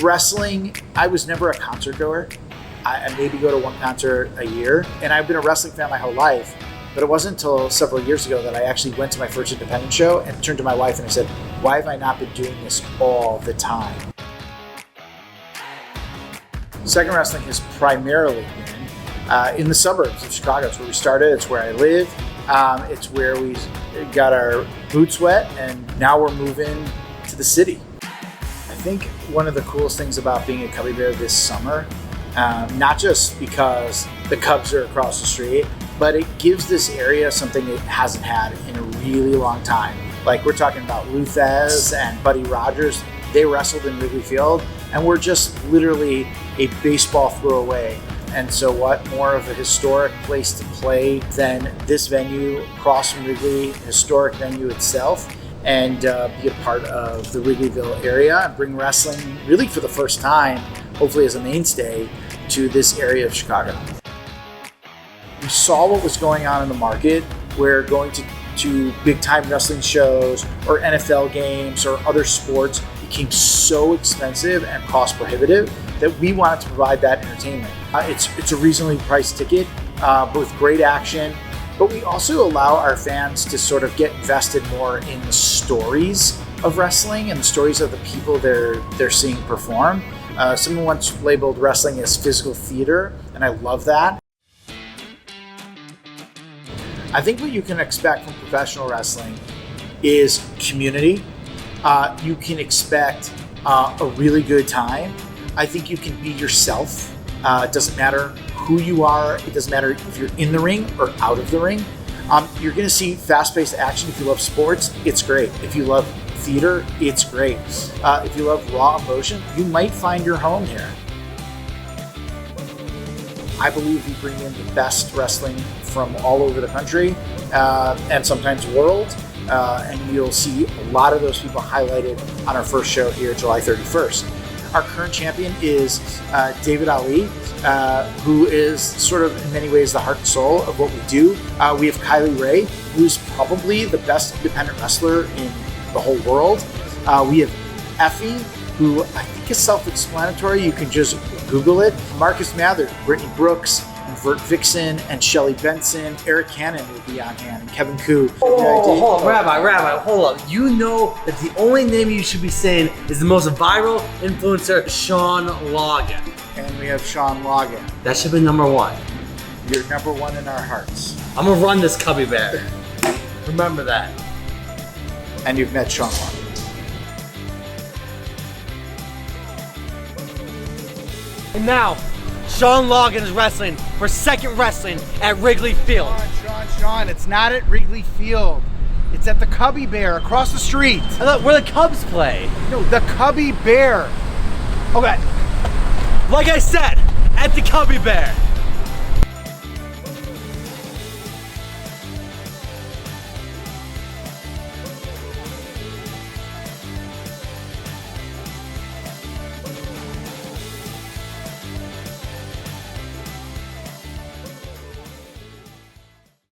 Wrestling, I was never a concert goer. I maybe go to one concert a year, and I've been a wrestling fan my whole life. But it wasn't until several years ago that I actually went to my first independent show and turned to my wife and I said, why have I not been doing this all the time? 2econd Wrestling has primarily been in the suburbs of Chicago. It's where we started, it's where I live, it's where we got our boots wet, and now we're moving to the city. I think one of the coolest things about being a Cubby Bear this summer, not just because the Cubs are across the street, but it gives this area something it hasn't had in a really long time. Like we're talking about Luthez and Buddy Rogers, they wrestled in Wrigley Field, and we're just literally a baseball throw away. And so what more of a historic place to play than this venue across from Wrigley, historic venue itself, and be a part of the Wrigleyville area and bring wrestling really for the first time, hopefully as a mainstay, to this area of Chicago. We saw what was going on in the market where going to big time wrestling shows or NFL games or other sports became so expensive and cost prohibitive that we wanted to provide that entertainment. It's a reasonably priced ticket, but with great action. But we also allow our fans to sort of get invested more in the stories of wrestling and the stories of the people they're seeing perform. Someone once labeled wrestling as physical theater, and I love that. I think what you can expect from professional wrestling is community. You can expect a really good time. I think you can be yourself. It doesn't matter who you are. It doesn't matter if you're in the ring or out of the ring. You're going to see fast-paced action. If you love sports, it's great. If you love theater, it's great. If you love raw emotion, you might find your home here. I believe we bring in the best wrestling from all over the country and sometimes world. And you'll see a lot of those people highlighted on our first show here, July 31st. Our current champion is David Ali, who is sort of in many ways the heart and soul of what we do. We have Kylie Ray, who's probably the best independent wrestler in the whole world. We have Effie, who I think is self-explanatory. You can just Google it. Marcus Mather, Brittany Brooks, and Vert Vixen, and Shelly Benson. Eric Cannon will be on hand, and Kevin Koo. Hold on, Rabbi, hold up. You know that the only name you should be saying is the most viral influencer, Sean Logan. And we have Sean Logan. That should be number one. You're number one in our hearts. I'm gonna run this Cubby Bear. Remember that. And you've met Sean Logan. And now, Sean Logan is wrestling for 2econd Wrestling at Wrigley Field. Sean, it's not at Wrigley Field. It's at the Cubby Bear across the street. I thought where the Cubs play. No, the Cubby Bear. Okay. Like I said, at the Cubby Bear.